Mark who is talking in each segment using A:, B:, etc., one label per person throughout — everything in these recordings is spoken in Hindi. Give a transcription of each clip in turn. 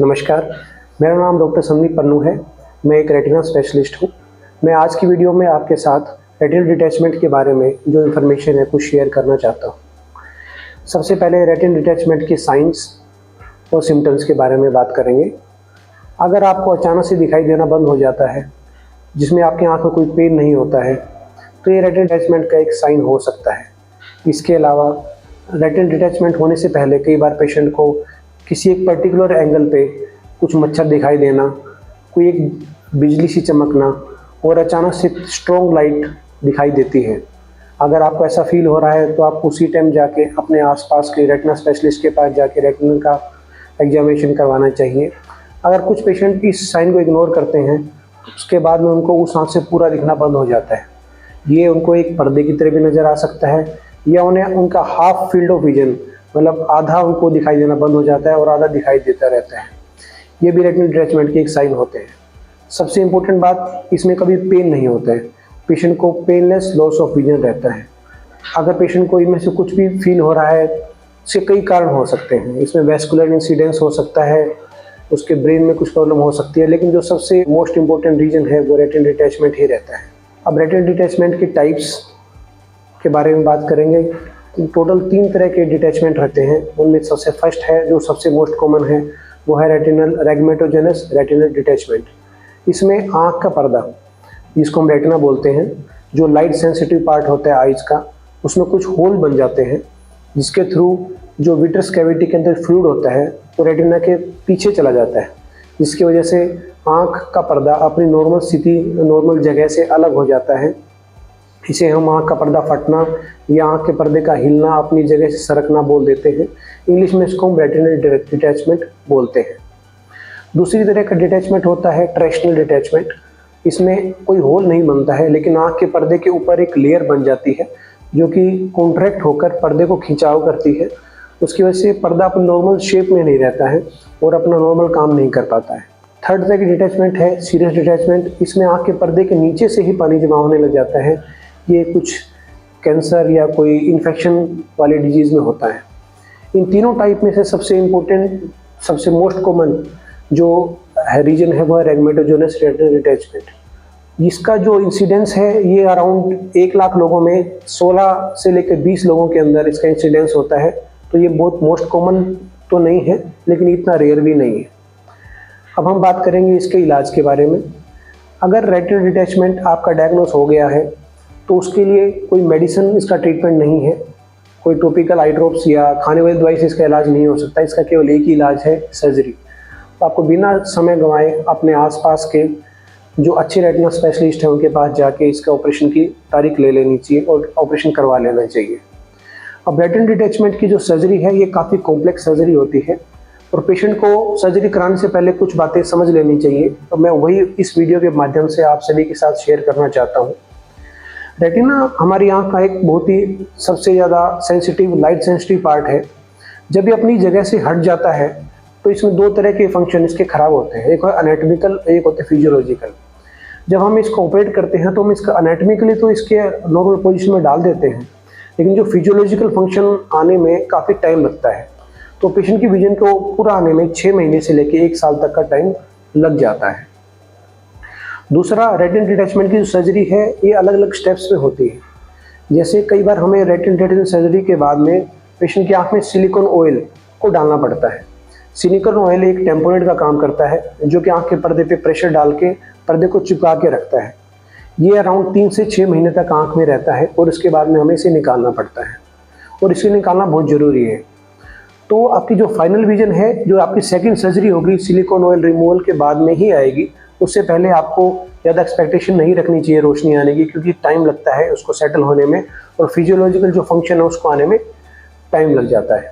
A: नमस्कार, मेरा नाम डॉक्टर संदीप पन्नू है। मैं एक रेटिना स्पेशलिस्ट हूँ। मैं आज की वीडियो में आपके साथ रेटिनल डिटैचमेंट के बारे में जो इन्फॉर्मेशन है कुछ शेयर करना चाहता हूँ। सबसे पहले रेटिनल डिटैचमेंट की साइंस और सिम्टम्स के बारे में बात करेंगे। अगर आपको अचानक से दिखाई देना बंद हो जाता है, जिसमें आपकी आँख में कोई पेन नहीं होता है, तो ये रेटिनल डिटैचमेंट का एक साइन हो सकता है। इसके अलावा रेटिनल डिटैचमेंट होने से पहले कई बार पेशेंट को किसी एक पर्टिकुलर एंगल पे कुछ मच्छर दिखाई देना, कोई एक बिजली सी चमकना और अचानक से स्ट्रॉन्ग लाइट दिखाई देती है। अगर आपको ऐसा फील हो रहा है तो आप उसी टाइम जाके अपने आसपास के रेटिना स्पेशलिस्ट के पास जाके रेटिनल का एग्जामिनेशन करवाना चाहिए। अगर कुछ पेशेंट इस साइन को इग्नोर करते हैं, उसके बाद में उनको उस आँख से पूरा दिखना बंद हो जाता है। ये उनको एक पर्दे की तरह भी नज़र आ सकता है, या उन्हें उनका हाफ फील्ड ऑफ विजन, मतलब आधा उनको दिखाई देना बंद हो जाता है और आधा दिखाई देता रहता है। ये भी रेटिनल डिटैचमेंट के एक साइन होते हैं। सबसे इम्पोर्टेंट बात, इसमें कभी पेन नहीं होता है। पेशेंट को पेनलेस लॉस ऑफ विजन रहता है। अगर पेशेंट को इनमें से कुछ भी फील हो रहा है, इसके कई कारण हो सकते हैं। इसमें वैस्कुलर इंसिडेंस हो सकता है, उसके ब्रेन में कुछ प्रॉब्लम हो सकती है, लेकिन जो सबसे मोस्ट इम्पोर्टेंट रीजन है वो रेटिनल डिटैचमेंट ही रहता है। अब रेटिनल डिटैचमेंट के टाइप्स के बारे में बात करेंगे। टोटल 3 तरह के डिटैचमेंट रहते हैं। उनमें सबसे फर्स्ट है, जो सबसे मोस्ट कॉमन है, वो है रेटिनल रैग्मेटोजेनस रेटिनल डिटैचमेंट। इसमें आँख का पर्दा, जिसको हम रेटिना बोलते हैं, जो लाइट सेंसिटिव पार्ट होता है आइज का, उसमें कुछ होल बन जाते हैं, जिसके थ्रू जो विट्रस कैविटी के अंदर फ्लूइड होता है वो रेटिना के पीछे चला जाता है, जिसकी वजह से आँख का पर्दा अपनी नॉर्मल स्थिति, नॉर्मल जगह से अलग हो जाता है। इसे हम आँख का पर्दा फटना या आँख के पर्दे का हिलना, अपनी जगह से सरकना बोल देते हैं। इंग्लिश में इसको हम रेटिनल डिटैचमेंट बोलते हैं। दूसरी तरह का डिटैचमेंट होता है ट्रेक्शनल डिटैचमेंट। इसमें कोई होल नहीं बनता है, लेकिन आँख के पर्दे के ऊपर एक लेयर बन जाती है जो कि कॉन्ट्रैक्ट होकर पर्दे को खिंचाव करती है। उसकी वजह से पर्दा अपनी नॉर्मल शेप में नहीं रहता है और अपना नॉर्मल काम नहीं कर पाता है। थर्ड तरह की डिटैचमेंट है सीरियस डिटैचमेंट। इसमें आँख के पर्दे के नीचे से ही पानी जमा होने लग जाता है। ये कुछ कैंसर या कोई इन्फेक्शन वाली डिजीज़ में होता है। इन तीनों टाइप में से सबसे इम्पोर्टेंट, सबसे मोस्ट कॉमन जो है रीजन है वो है रैग्मेटोजेनस रेटिनल डिटैचमेंट। इसका जो इंसिडेंस है ये अराउंड 1 लाख लोगों में 16 से लेकर 20 लोगों के अंदर इसका इंसिडेंस होता है। तो ये बहुत मोस्ट कॉमन तो नहीं है, लेकिन इतना रेयर भी नहीं है। अब हम बात करेंगे इसके इलाज के बारे में। अगर रेटिनल डिटैचमेंट आपका डायग्नोस हो गया है तो उसके लिए कोई मेडिसिन, इसका ट्रीटमेंट नहीं है। कोई टॉपिकल आई ड्रॉप्स या खाने वाली दवाई से इसका इलाज नहीं हो सकता। इसका केवल एक ही इलाज है, सर्जरी। तो आपको बिना समय गंवाए अपने आसपास के जो अच्छे रेटिना स्पेशलिस्ट हैं उनके पास जाके इसका ऑपरेशन की तारीख ले लेनी चाहिए और ऑपरेशन करवा लेना चाहिए। अब रेटिनल डिटैचमेंट की जो सर्जरी है ये काफ़ी कॉम्प्लेक्स सर्जरी होती है और पेशेंट को सर्जरी कराने से पहले कुछ बातें समझ लेनी चाहिए। तो मैं वही इस वीडियो के माध्यम से आप सभी के साथ शेयर करना चाहता हूँ। रेटिना हमारी आँख का एक बहुत ही सबसे ज़्यादा सेंसिटिव, लाइट सेंसिटिव पार्ट है। जब ये अपनी जगह से हट जाता है तो इसमें 2 तरह के फंक्शन इसके खराब होते हैं। एक है एनाटॉमिकल, एक होते हैं फिजियोलॉजिकल। जब हम इसको ऑपरेट करते हैं तो हम इसका एनाटॉमिकली तो इसके नॉर्मल पोजीशन में डाल देते हैं, लेकिन जो फिजियोलॉजिकल फंक्शन आने में काफ़ी टाइम लगता है। तो पेशेंट की विजन को पूरा आने में 6 महीने से लेकर 1 साल तक का टाइम लग जाता है। दूसरा, रेटिनल डिटैचमेंट की जो सर्जरी है ये अलग अलग स्टेप्स में होती है। जैसे कई बार हमें रेटिनल डिटैचमेंट सर्जरी के बाद में पेशेंट की आँख में सिलिकॉन ऑयल को डालना पड़ता है। सिलिकॉन ऑयल एक टेम्पोनेट का काम करता है, जो कि आँख के पर्दे पे प्रेशर डाल के पर्दे को चिपका के रखता है। ये अराउंड 3 से 6 महीने तक आँख में रहता है और इसके बाद में हमें इसे निकालना पड़ता है, और इसे निकालना बहुत ज़रूरी है। तो आपकी जो फाइनल विजन है, जो आपकी सेकंड सर्जरी होगी सिलिकॉन ऑयल रिमूवल के बाद में ही आएगी। उससे पहले आपको ज़्यादा एक्सपेक्टेशन नहीं रखनी चाहिए रोशनी आने की, क्योंकि टाइम लगता है उसको सेटल होने में और फिजियोलॉजिकल जो फंक्शन है उसको आने में टाइम लग जाता है।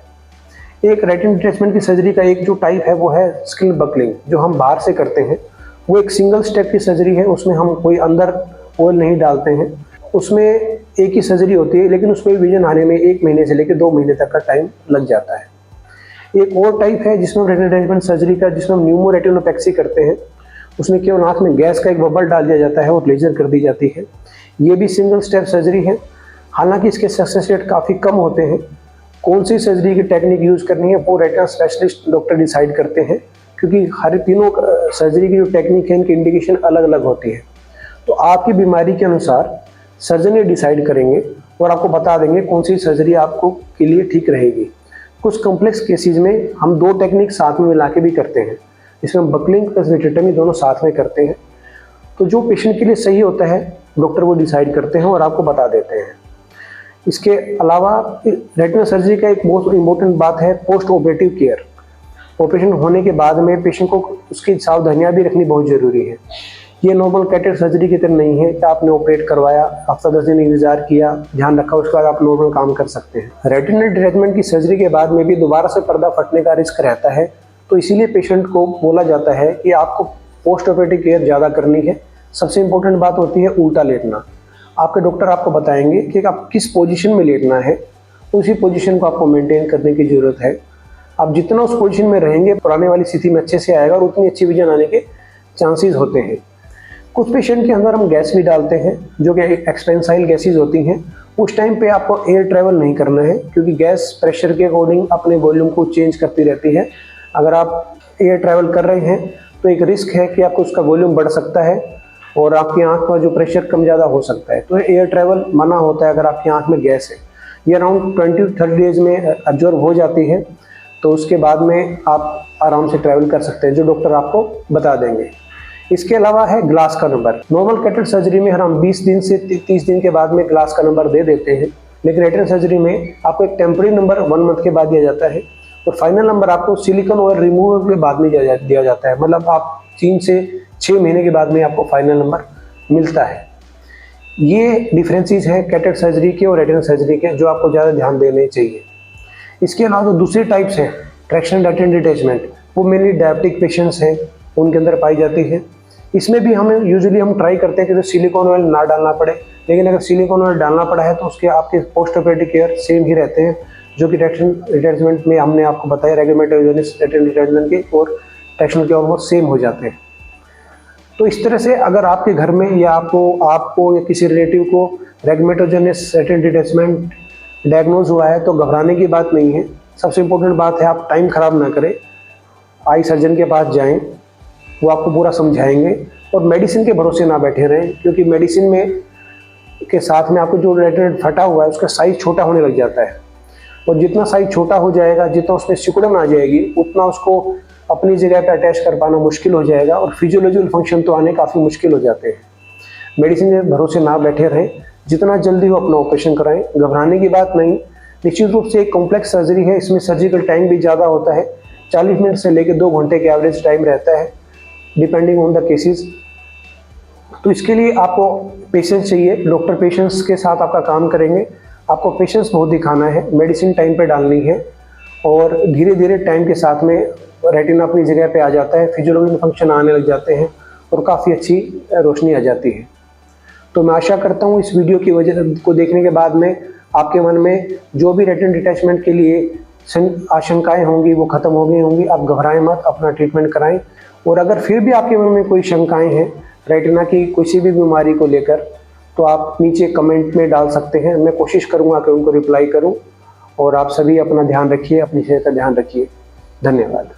A: एक रेटिनल डिटैचमेंट की सर्जरी का एक जो टाइप है वो है स्किन बकलिंग, जो हम बाहर से करते हैं। वो एक सिंगल स्टेप की सर्जरी है, उसमें हम कोई अंदर ऑयल नहीं डालते हैं। उसमें एक ही सर्जरी होती है, लेकिन उसमें विजन आने में 1 महीने से लेकर 2 महीने तक का टाइम लग जाता है। एक और टाइप है जिसमें रेटिनल डिटैचमेंट सर्जरी का, जिसमें हम न्यूमोरेटिनोपैक्सी करते हैं। उसमें केवल आँख में गैस का एक बबल डाल दिया जाता है और लेजर कर दी जाती है। ये भी सिंगल स्टेप सर्जरी है। हालांकि इसके सक्सेस रेट काफ़ी कम होते हैं। कौन सी सर्जरी की टेक्निक यूज़ करनी है वो रेटिना स्पेशलिस्ट डॉक्टर डिसाइड करते हैं, क्योंकि हर तीनों सर्जरी की जो टेक्निक है इनकी इंडिकेशन अलग अलग होती है। तो आपकी बीमारी के अनुसार सर्जन ये डिसाइड करेंगे और आपको बता देंगे कौन सी सर्जरी आपको के लिए ठीक रहेगी। कुछ कॉम्प्लेक्स केसेस में हम 2 टेक्निक साथ में मिला के भी करते हैं, इसमें हम बकलिंग प्लस विट्रेक्टमी दोनों साथ में करते हैं। तो जो पेशेंट के लिए सही होता है डॉक्टर वो डिसाइड करते हैं और आपको बता देते हैं। इसके अलावा रेटिनल सर्जरी का एक बहुत इम्पोर्टेंट बात है पोस्ट ऑपरेटिव केयर। ऑपरेशन होने के बाद में पेशेंट को उसकी सावधानियां भी रखनी बहुत ज़रूरी है। ये नॉर्मल कैटेड सर्जरी की तरह नहीं है कि आपने ऑपरेट करवाया, हफ्ता 10 दिन इंतजार किया, ध्यान रखा, उसके बाद आप नॉर्मल काम कर सकते हैं। रेटिनल डिटैचमेंट की सर्जरी के बाद में भी दोबारा से पर्दा फटने का रिस्क रहता है, तो इसीलिए पेशेंट को बोला जाता है कि आपको पोस्ट ऑपरेटिव केयर ज़्यादा करनी है। सबसे इम्पोर्टेंट बात होती है उल्टा लेटना। आपके डॉक्टर आपको बताएंगे कि आप किस पोजीशन में लेटना है, उसी पोजीशन को आपको मेंटेन करने की ज़रूरत है। आप जितना उस पोजीशन में रहेंगे पुराने वाली स्थिति में अच्छे से आएगा और उतनी अच्छी विजन आने के चांसेस होते हैं। कुछ पेशेंट के अंदर हम गैस भी डालते हैं जो कि एक्सपेंसाइल गैसेज होती हैं। उस टाइम पे आपको एयर ट्रैवल नहीं करना है, क्योंकि गैस प्रेशर के अकॉर्डिंग अपने वॉल्यूम को चेंज करती रहती है। अगर आप एयर ट्रैवल कर रहे हैं तो एक रिस्क है कि आपको उसका वॉल्यूम बढ़ सकता है और आपकी आंख का जो प्रेशर कम ज़्यादा हो सकता है। तो एयर ट्रैवल मना होता है अगर आपकी आंख में गैस है। ये अराउंड 20-30 डेज में एब्जॉर्ब हो जाती है, तो उसके बाद में आप आराम से ट्रैवल कर सकते हैं, जो डॉक्टर आपको बता देंगे। इसके अलावा है ग्लास का नंबर। नॉर्मल कैटेड सर्जरी में हम 20 दिन से 30 दिन के बाद में ग्लास का नंबर दे देते हैं, लेकिन रेटिनल सर्जरी में आपको एक टेम्पररी नंबर 1 मंथ के बाद दिया जाता है और फाइनल नंबर आपको सिलिकॉन ऑयल रिमूवल के बाद में दिया जाता है। मतलब आप 3 से 6 महीने के बाद में आपको फाइनल नंबर मिलता है। ये डिफरेंसेस हैं कैटेड सर्जरी के और रेटिनल सर्जरी के, जो आपको ज़्यादा ध्यान देने चाहिए। इसके अलावा दूसरी टाइप्स हैं ट्रैक्शन रेटिनल डिटैचमेंट, वो मेनली डायबिटिक पेशेंट्स हैं उनके अंदर पाई जाती है। इसमें भी हमें यूजुअली हम ट्राई करते हैं कि तो सिलिकॉन ऑयल ना डालना पड़े, लेकिन अगर सिलिकॉन ऑयल डालना पड़ा है तो उसके आपके पोस्ट ऑपरेटिव केयर सेम ही रहते हैं, जो कि ट्रैक्शन डिटैचमेंट में हमने आपको बताया रेगमेटोजेनिस रेटिनल डिटैचमेंट के और ट्रैक्शन के ऑलमोस्ट सेम हो जाते हैं। तो इस तरह से अगर आपके घर में या आपको या किसी रिलेटिव को रेगमेटोजेनिस रेटिनल डिटैचमेंट डायग्नोज हुआ है तो घबराने की बात नहीं है। सबसे इम्पोर्टेंट बात है आप टाइम ख़राब ना करें, आई सर्जन के पास जाएं, वो आपको पूरा समझाएंगे और मेडिसिन के भरोसे ना बैठे रहें, क्योंकि मेडिसिन में के साथ में आपको जो रेटिना फटा हुआ है उसका साइज़ छोटा होने लग जाता है और जितना साइज़ छोटा हो जाएगा, जितना उसमें सिकुड़न आ जाएगी, उतना उसको अपनी जगह पे अटैच कर पाना मुश्किल हो जाएगा और फिजियोलॉजिकल फंक्शन तो आने काफ़ी मुश्किल हो जाते हैं। मेडिसिन के भरोसे ना बैठे रहें, जितना जल्दी हो अपना ऑपरेशन कराएं, घबराने की बात नहीं। निश्चित रूप से एक कॉम्प्लेक्स सर्जरी है, इसमें सर्जिकल टाइम भी ज़्यादा होता है, 40 मिनट से लेकर 2 घंटे के एवरेज टाइम रहता है डिपेंडिंग ऑन द केसेस। तो इसके लिए आपको पेशेंस चाहिए, डॉक्टर पेशेंस के साथ आपका काम करेंगे। आपको पेशेंस बहुत दिखाना है, मेडिसिन टाइम पे डालनी है और धीरे धीरे टाइम के साथ में रेटिना अपनी जगह पे आ जाता है, फिजियोलॉजिकल फंक्शन आने लग जाते हैं और काफ़ी अच्छी रोशनी आ जाती है। तो मैं आशा करता हूँ इस वीडियो की वजह को देखने के बाद में आपके मन में जो भी रेटिनल डिटैचमेंट के लिए आशंकाएं होंगी वो खत्म हो गई होंगी। आप घबराएं मत, अपना ट्रीटमेंट कराएं और अगर फिर भी आपके मन में कोई शंकाएं हैं रेटिना की किसी भी बीमारी को लेकर तो आप नीचे कमेंट में डाल सकते हैं। मैं कोशिश करूँगा कि उनको रिप्लाई करूँ और आप सभी अपना ध्यान रखिए, अपनी सेहत का ध्यान रखिए। धन्यवाद।